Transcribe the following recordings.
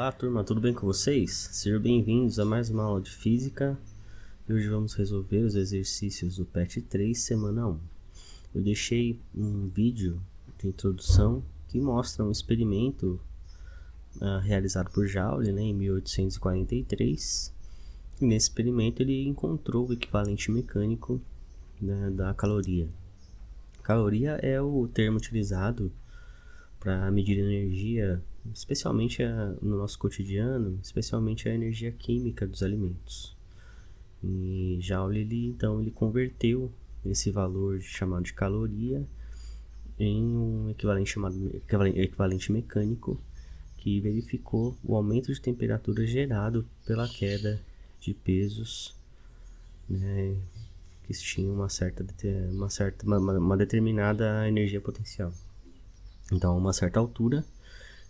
Olá turma, tudo bem com vocês? Sejam bem-vindos a mais uma aula de física. E hoje vamos resolver os exercícios do PET 3, semana 1. Eu deixei um vídeo de introdução que mostra um experimento realizado por Joule, em 1843. E nesse experimento ele encontrou o equivalente mecânico, da caloria. Caloria é o termo utilizado para medir energia, especialmente no nosso cotidiano, especialmente a energia química dos alimentos. E Joule ele converteu esse valor chamado de caloria em um equivalente chamado equivalente mecânico, que verificou o aumento de temperatura gerado pela queda de pesos, que tinham uma determinada energia potencial. Então, a uma certa altura,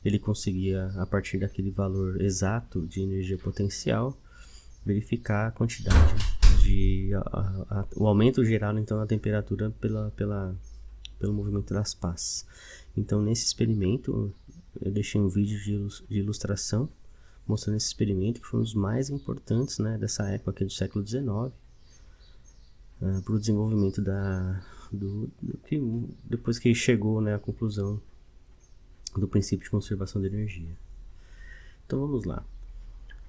ele conseguia, a partir daquele valor exato de energia potencial, verificar a quantidade o aumento gerado então na temperatura pelo movimento das pás. Então, nesse experimento, eu deixei um vídeo de ilustração mostrando esse experimento, que foi um dos mais importantes, dessa época aqui do século XIX, para o desenvolvimento depois que chegou à conclusão do princípio de conservação de energia. Então vamos lá.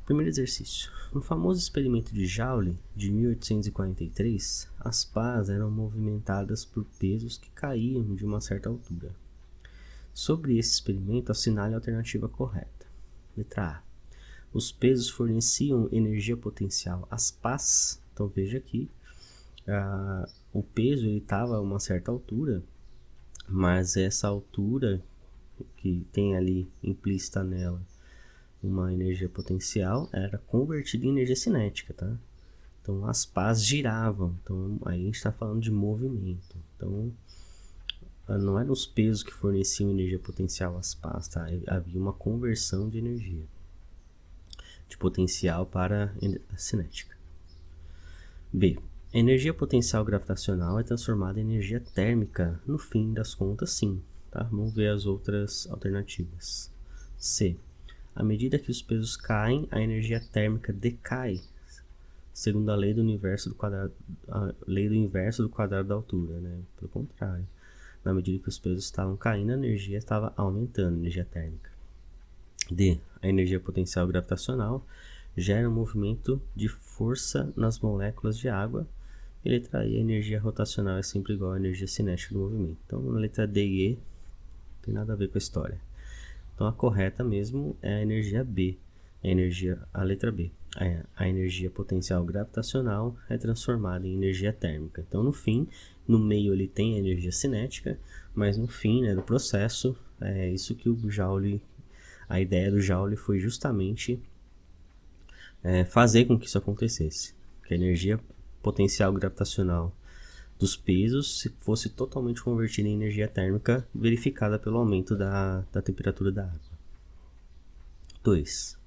Primeiro exercício. No famoso experimento de Joule de 1843, as pás eram movimentadas por pesos que caíam de uma certa altura. Sobre esse experimento, assinale a alternativa correta. Letra A. Os pesos forneciam energia potencial às pás. Então veja aqui, o peso estava a uma certa altura, mas essa altura que tem ali implícita nela uma energia potencial era convertida em energia cinética, tá? Então as pás giravam, então aí a gente está falando de movimento. Então não eram os pesos que forneciam energia potencial às pás, tá? Havia uma conversão de energia, de potencial para cinética. B. A energia potencial gravitacional é transformada em energia térmica no fim das contas, sim. Tá? Vamos ver as outras alternativas. C. À medida que os pesos caem, a energia térmica decai, segundo a lei do inverso do quadrado da altura. Pelo contrário, na medida que os pesos estavam caindo, a energia estava aumentando, a energia térmica. D. A energia potencial gravitacional gera um movimento de força nas moléculas de água. E letra E, a energia rotacional é sempre igual à energia cinética do movimento. Então, na letra D e E, não tem nada a ver com a história. Então, a correta mesmo é a energia B, a letra B. A energia potencial gravitacional é transformada em energia térmica. Então, no fim, no meio ele tem a energia cinética, mas no fim do processo, é isso que o Joule, a ideia do Joule foi justamente fazer com que isso acontecesse, que a energia potencial gravitacional dos pesos fosse totalmente convertida em energia térmica, verificada pelo aumento da temperatura da água. 2.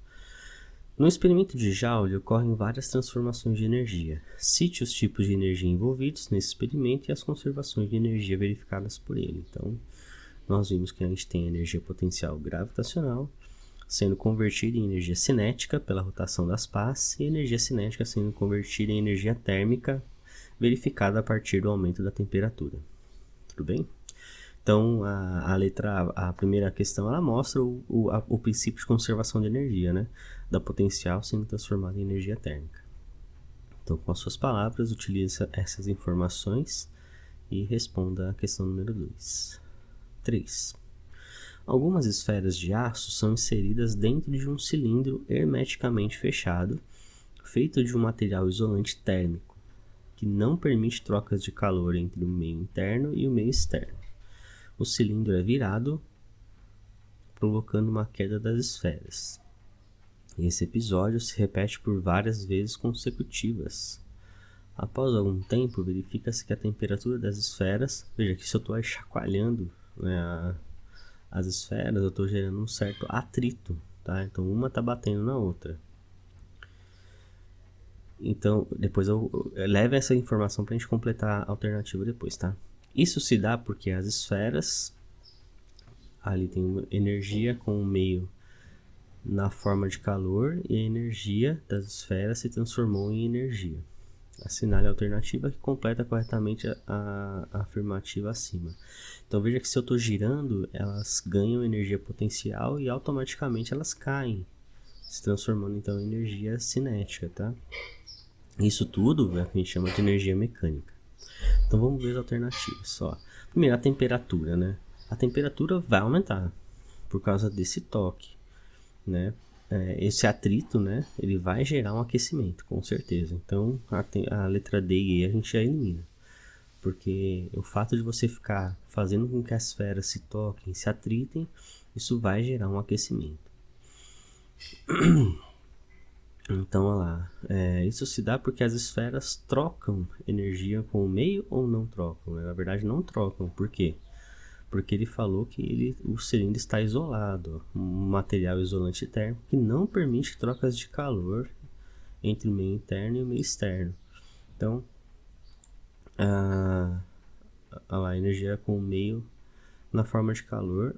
No experimento de Joule ocorrem várias transformações de energia. Cite os tipos de energia envolvidos nesse experimento e as conservações de energia verificadas por ele. Então, nós vimos que a gente tem a energia potencial gravitacional sendo convertida em energia cinética pela rotação das pás, e energia cinética sendo convertida em energia térmica, verificada a partir do aumento da temperatura. Tudo bem? Então, a primeira questão, ela mostra o princípio de conservação de energia, da potencial sendo transformada em energia térmica. Então, com as suas palavras, utilize essas informações e responda a questão número 2. 3. Algumas esferas de aço são inseridas dentro de um cilindro hermeticamente fechado, feito de um material isolante térmico, que não permite trocas de calor entre o meio interno e o meio externo. O cilindro é virado, provocando uma queda das esferas. Esse episódio se repete por várias vezes consecutivas. Após algum tempo, verifica-se que a temperatura das esferas... Veja que se eu estou chacoalhando as esferas, eu estou gerando um certo atrito, tá? Então uma está batendo na outra. Então depois eu levo essa informação para a gente completar a alternativa depois, tá? Isso se dá porque as esferas ali tem energia com o meio na forma de calor e a energia das esferas se transformou em energia. Assinale a alternativa que completa corretamente a afirmativa acima. Então veja que se eu estou girando, elas ganham energia potencial e automaticamente elas caem, se transformando então em energia cinética, tá? Isso tudo é o que a gente chama de energia mecânica. Então vamos ver as alternativas só. Primeiro, a temperatura, né? A temperatura vai aumentar por causa desse toque, né? Esse atrito, né? Ele vai gerar um aquecimento, com certeza. Então a letra D e E a gente já elimina. Porque o fato de você ficar fazendo com que as esferas se toquem, se atritem, isso vai gerar um aquecimento. Então, olha lá, isso se dá porque as esferas trocam energia com o meio ou não trocam? Na verdade, não trocam. Por quê? Porque ele falou que o cilindro está isolado, um material isolante térmico que não permite trocas de calor entre o meio interno e o meio externo. Então, a energia com o meio na forma de calor.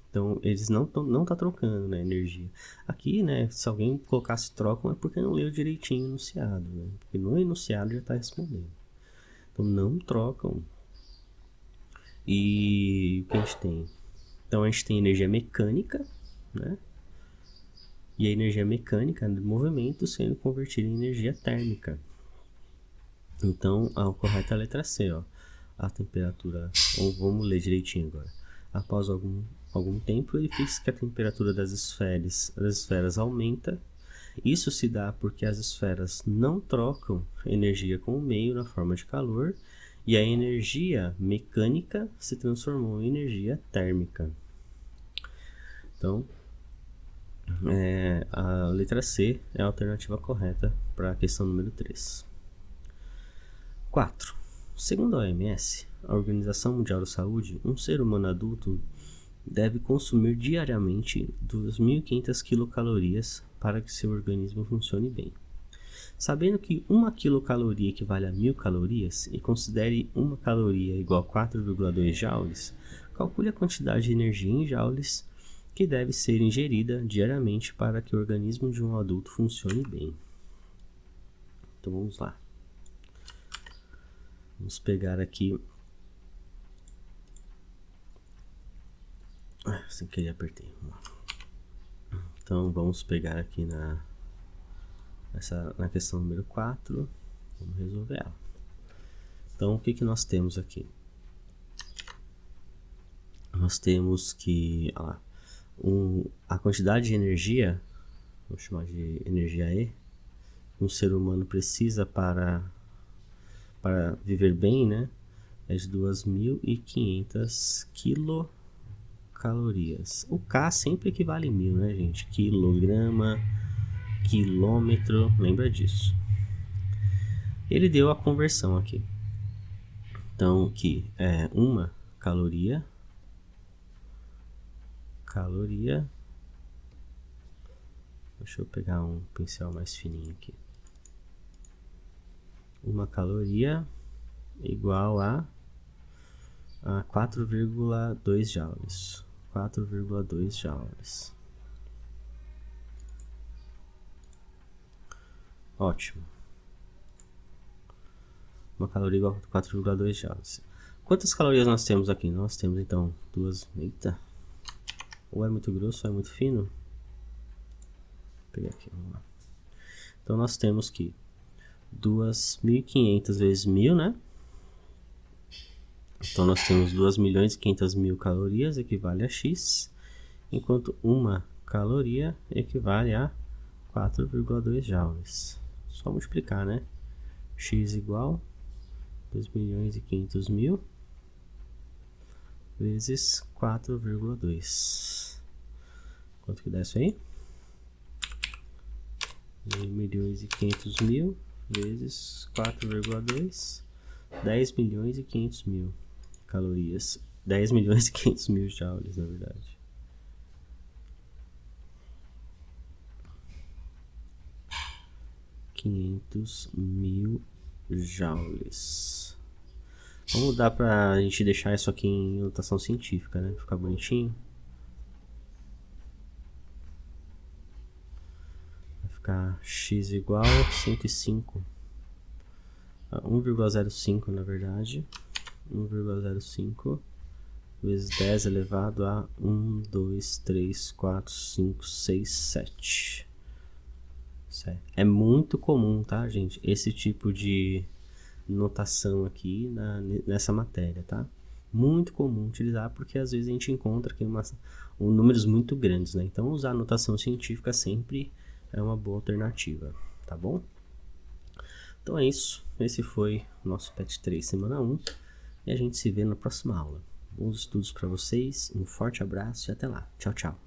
Então, eles não tá trocando, né, energia. Aqui, né, se alguém colocasse trocam é porque não leu direitinho o enunciado, né? Porque no enunciado já está respondendo. Então, não trocam. E o que a gente tem? Então, a gente tem energia mecânica, né? E a energia mecânica do movimento sendo convertida em energia térmica. Então, a correta é a letra C, ó. A temperatura, ou vamos ler direitinho agora. Após algum tempo, ele fixa que a temperatura das esferas aumenta. Isso se dá porque as esferas não trocam energia com o meio na forma de calor e a energia mecânica se transformou em energia térmica. Então, a letra C é a alternativa correta para a questão número 3. 4. Segundo a OMS, a Organização Mundial da Saúde, um ser humano adulto deve consumir diariamente 2.500 quilocalorias para que seu organismo funcione bem. Sabendo que 1 quilocaloria equivale a 1.000 calorias e considere 1 caloria igual a 4,2 joules, calcule a quantidade de energia em joules que deve ser ingerida diariamente para que o organismo de um adulto funcione bem. Então vamos lá. Vamos pegar aqui. Sem querer apertei. Então vamos pegar aqui na questão número 4. Vamos resolver ela. Então o que nós temos aqui? Nós temos que a quantidade de energia, vou chamar de energia E, que um ser humano precisa para viver bem, né? É de 2.500 quilocalorias. O K sempre equivale a 1.000, né, gente? Quilograma, quilômetro, lembra disso. Ele deu a conversão aqui. Então, que é 1 caloria. Deixa eu pegar um pincel mais fininho aqui. 1 caloria igual a 4,2 joules. 4,2 joules. Ótimo. 1 caloria igual a 4,2 joules. Quantas calorias nós temos aqui? Nós temos então duas. Eita! Ou é muito grosso ou é muito fino? Vou pegar aqui, vamos lá. Então nós temos que 2.500 vezes 1.000, né? Então nós temos 2.500.000 calorias equivale a X, enquanto 1 caloria equivale a 4,2 joules. Só multiplicar, né? X igual 2.500.000 vezes 4,2. Quanto que dá isso aí? 1.500.000 vezes 4,2. 10.500.000 calorias. 10.500.000 joules, na verdade. $500.000 joules. Vamos mudar pra gente deixar isso aqui em notação científica, né? Ficar bonitinho. ficar x igual a 105. 1,05 na verdade. 1,05 vezes 10 elevado a 1, 2, 3, 4, 5, 6, 7. É muito comum, tá, gente? Esse tipo de notação aqui nessa matéria, tá? Muito comum utilizar porque às vezes a gente encontra aqui números muito grandes, né? Então usar notação científica sempre é uma boa alternativa, tá bom? Então é isso. Esse foi o nosso PET 3 semana 1 e a gente se vê na próxima aula. Bons estudos para vocês, um forte abraço e até lá. Tchau, tchau.